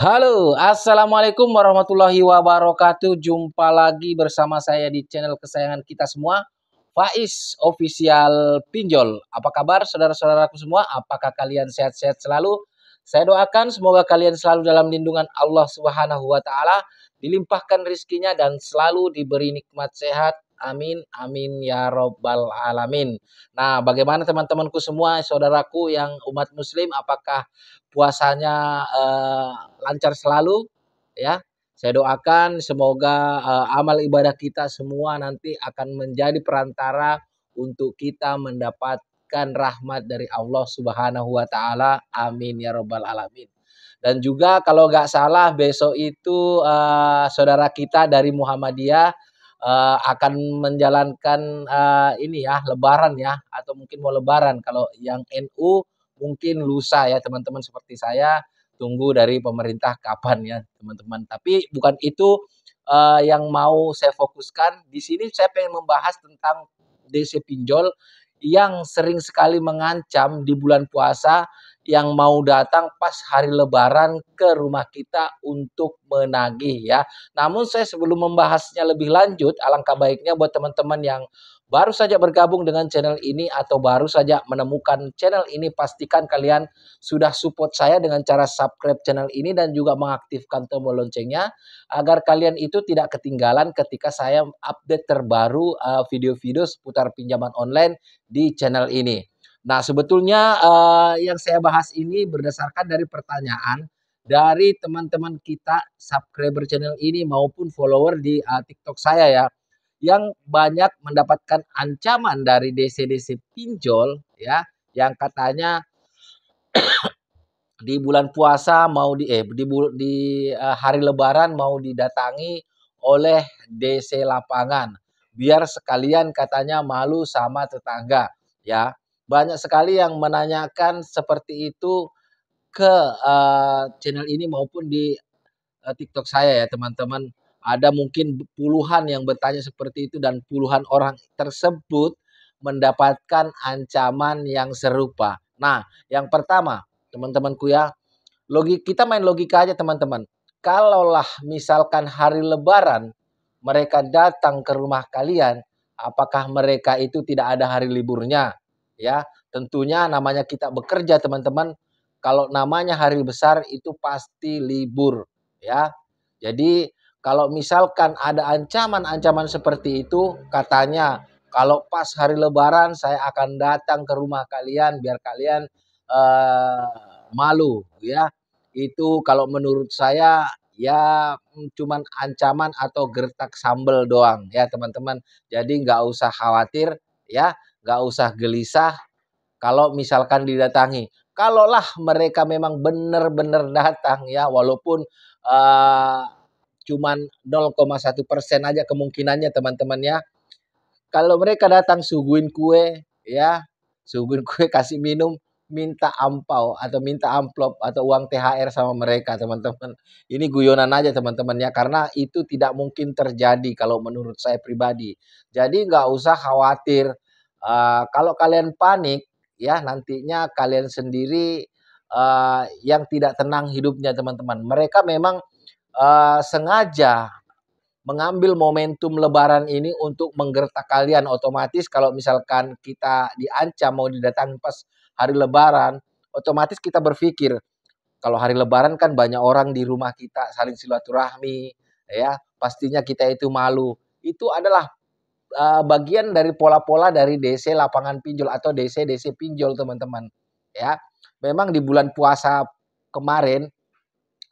Halo, assalamualaikum warahmatullahi wabarakatuh. Jumpa lagi bersama saya di channel kesayangan kita semua, Faiz Official Pinjol. Apa kabar saudara-saudaraku semua? Apakah kalian sehat-sehat selalu? Saya doakan semoga kalian selalu dalam lindungan Allah Subhanahu wa taala, dilimpahkan rizkinya dan selalu diberi nikmat sehat. Amin, amin ya robbal alamin. Nah, bagaimana teman-temanku semua, saudaraku yang umat muslim, apakah puasanya lancar selalu ya. Saya doakan semoga amal ibadah kita semua nanti akan menjadi perantara untuk kita mendapatkan rahmat dari Allah Subhanahu wa taala. Amin ya robbal alamin. Dan juga kalau nggak salah besok itu saudara kita dari Muhammadiyah akan menjalankan ini ya lebaran ya, atau mungkin mau lebaran. Kalau yang NU mungkin lusa ya teman-teman, seperti saya tunggu dari pemerintah kapan ya teman-teman. Tapi bukan itu yang mau saya fokuskan. Di sini saya pengen membahas tentang DC pinjol yang sering sekali mengancam di bulan puasa, yang mau datang pas hari lebaran ke rumah kita untuk menagih ya. Namun saya sebelum membahasnya lebih lanjut, alangkah baiknya buat teman-teman yang baru saja bergabung dengan channel ini atau baru saja menemukan channel ini, pastikan kalian sudah support saya dengan cara subscribe channel ini dan juga mengaktifkan tombol loncengnya agar kalian itu tidak ketinggalan ketika saya update terbaru video-video seputar pinjaman online di channel ini. Nah, sebetulnya yang saya bahas ini berdasarkan dari pertanyaan dari teman-teman kita subscriber channel ini maupun follower di TikTok saya ya, yang banyak mendapatkan ancaman dari DC-DC pinjol ya, yang katanya di bulan puasa mau di hari lebaran mau didatangi oleh DC lapangan biar sekalian katanya malu sama tetangga ya. Banyak sekali yang menanyakan seperti itu ke channel ini maupun di TikTok saya ya teman-teman. Ada mungkin puluhan yang bertanya seperti itu dan puluhan orang tersebut mendapatkan ancaman yang serupa. Nah, yang pertama, teman-temanku ya, kita main logika aja teman-teman. Kalaulah misalkan hari lebaran mereka datang ke rumah kalian, apakah mereka itu tidak ada hari liburnya? Ya, tentunya namanya kita bekerja teman-teman. Kalau namanya hari besar itu pasti libur ya. Jadi kalau misalkan ada ancaman-ancaman seperti itu, katanya kalau pas hari lebaran saya akan datang ke rumah kalian biar kalian eh, malu ya. Itu kalau menurut saya ya cuman ancaman atau gertak sambel doang ya teman-teman. Jadi nggak usah khawatir ya, nggak usah gelisah kalau misalkan didatangi. Kalaulah mereka memang benar-benar datang ya, walaupun uh, cuman 0,1% aja kemungkinannya teman-teman ya. Kalau mereka datang suguhin kue ya, suguhin kue, kasih minum, minta ampau atau minta amplop atau uang THR sama mereka teman-teman. Ini guyonan aja teman-teman ya, karena itu tidak mungkin terjadi kalau menurut saya pribadi. Jadi nggak usah khawatir. Kalau kalian panik ya nantinya kalian sendiri yang tidak tenang hidupnya teman-teman. Mereka memang sengaja mengambil momentum lebaran ini untuk menggertak kalian. Otomatis kalau misalkan kita diancam mau didatangi pas hari lebaran, otomatis kita berpikir, kalau hari lebaran kan banyak orang di rumah kita saling silaturahmi, ya pastinya kita itu malu. Itu adalah bagian dari pola-pola dari DC lapangan pinjol atau DC-DC pinjol teman-teman. Ya, memang di bulan puasa kemarin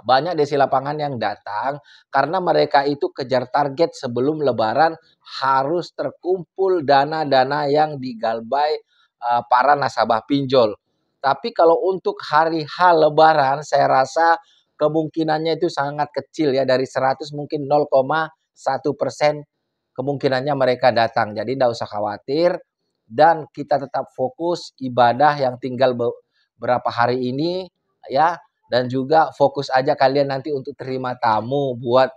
banyak DC lapangan yang datang karena mereka itu kejar target sebelum lebaran harus terkumpul dana-dana yang digalbai para nasabah pinjol. Tapi kalau untuk hari H lebaran saya rasa kemungkinannya itu sangat kecil ya, dari 100 mungkin 0,1% kemungkinannya mereka datang. Jadi tidak usah khawatir dan kita tetap fokus ibadah yang tinggal beberapa hari ini ya, dan juga fokus aja kalian nanti untuk terima tamu buat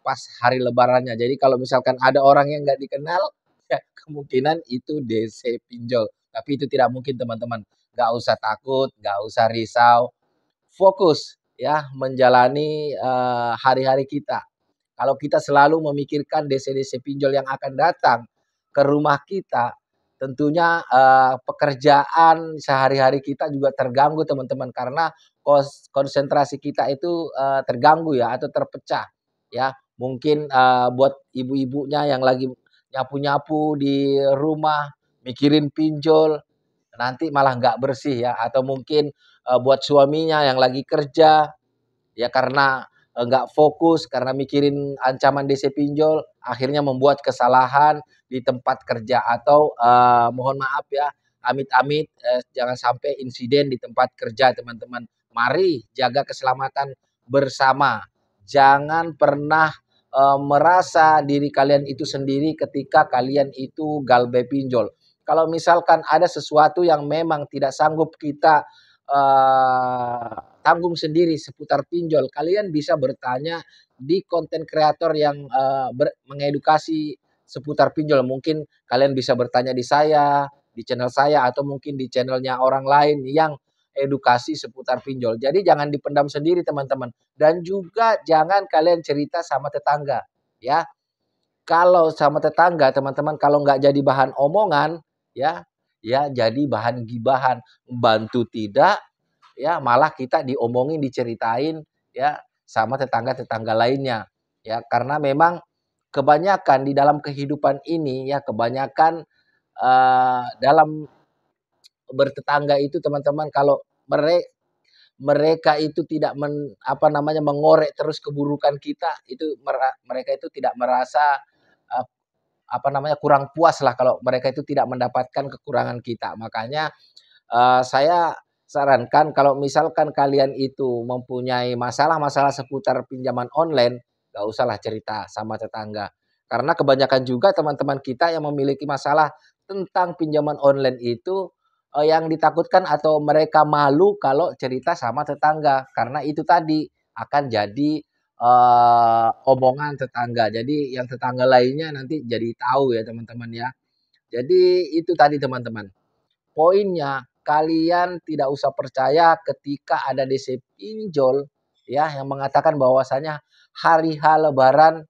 pas hari lebarannya. Jadi kalau misalkan ada orang yang nggak dikenal, ya kemungkinan itu DC pinjol. Tapi itu tidak mungkin teman-teman. Nggak usah takut, nggak usah risau. Fokus ya menjalani, hari-hari kita. Kalau kita selalu memikirkan DC-DC pinjol yang akan datang ke rumah kita, tentunya, pekerjaan sehari-hari kita juga terganggu teman-teman, karena konsentrasi kita itu, terganggu ya atau terpecah ya. Mungkin, buat ibu-ibunya yang lagi nyapu-nyapu di rumah, mikirin pinjol, nanti malah nggak bersih ya, atau mungkin, buat suaminya yang lagi kerja, ya karena, nggak fokus, karena mikirin ancaman DC pinjol, akhirnya membuat kesalahan di tempat kerja atau, mohon maaf ya, amit-amit, jangan sampai insiden di tempat kerja teman-teman. Mari jaga keselamatan bersama. Jangan pernah, merasa diri kalian itu sendiri ketika kalian itu galbai pinjol. Kalau misalkan ada sesuatu yang memang tidak sanggup kita, tanggung sendiri seputar pinjol, kalian bisa bertanya di konten kreator yang, mengedukasi seputar pinjol. Mungkin kalian bisa bertanya di saya, di channel saya, atau mungkin di channelnya orang lain yang edukasi seputar pinjol. Jadi jangan dipendam sendiri teman-teman, dan juga jangan kalian cerita sama tetangga, ya. Kalau sama tetangga teman-teman, kalau nggak jadi bahan omongan, ya, ya jadi bahan gibahan, bantu tidak, ya malah kita diomongin, diceritain ya sama tetangga-tetangga lainnya. Ya, karena memang kebanyakan di dalam kehidupan ini ya, kebanyakan, dalam bertetangga itu teman-teman, kalau mereka itu tidak mengorek terus keburukan kita, itu mereka itu tidak merasa, eee, kurang puas lah kalau mereka itu tidak mendapatkan kekurangan kita. Makanya saya sarankan kalau misalkan kalian itu mempunyai masalah-masalah seputar pinjaman online, nggak usahlah cerita sama tetangga. Karena kebanyakan juga teman-teman kita yang memiliki masalah tentang pinjaman online itu, yang ditakutkan atau mereka malu kalau cerita sama tetangga. Karena itu tadi, akan jadi, omongan tetangga. Jadi yang tetangga lainnya nanti jadi tahu ya teman-teman ya. Jadi itu tadi teman-teman. Poinnya, kalian tidak usah percaya ketika ada DC pinjol ya yang mengatakan bahwasanya hari H lebaran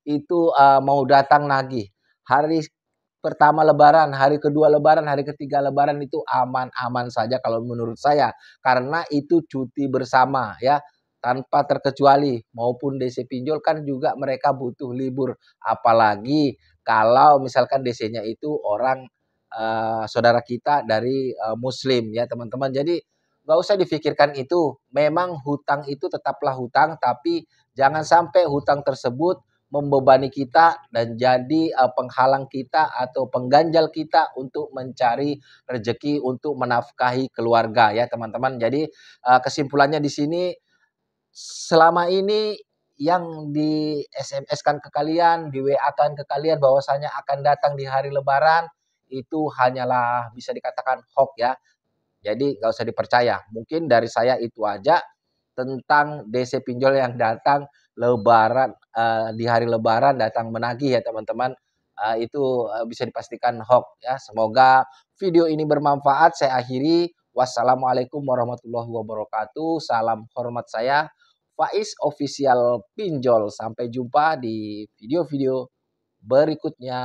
itu, mau datang nagih. Hari pertama lebaran, hari kedua lebaran, hari ketiga lebaran itu aman-aman saja kalau menurut saya. Karena itu cuti bersama ya, tanpa terkecuali. Maupun DC pinjol kan juga mereka butuh libur. Apalagi kalau misalkan DC-nya itu orang, saudara kita dari, muslim ya teman-teman. Jadi nggak usah difikirkan itu. Memang hutang itu tetaplah hutang, tapi jangan sampai hutang tersebut membebani kita dan jadi, penghalang kita atau pengganjal kita untuk mencari rezeki untuk menafkahi keluarga ya teman-teman. Jadi, kesimpulannya di sini, selama ini yang di SMS-kan ke kalian, di WA-kan ke kalian bahwasanya akan datang di hari lebaran, itu hanyalah bisa dikatakan hoax ya. Jadi nggak usah dipercaya. Mungkin dari saya itu aja tentang DC pinjol yang datang lebaran, di hari lebaran datang menagih ya teman-teman, itu, bisa dipastikan hoax ya. Semoga video ini bermanfaat. Saya akhiri. Wassalamualaikum warahmatullahi wabarakatuh. Salam hormat saya, Faiz Official Pinjol. Sampai jumpa di video-video berikutnya.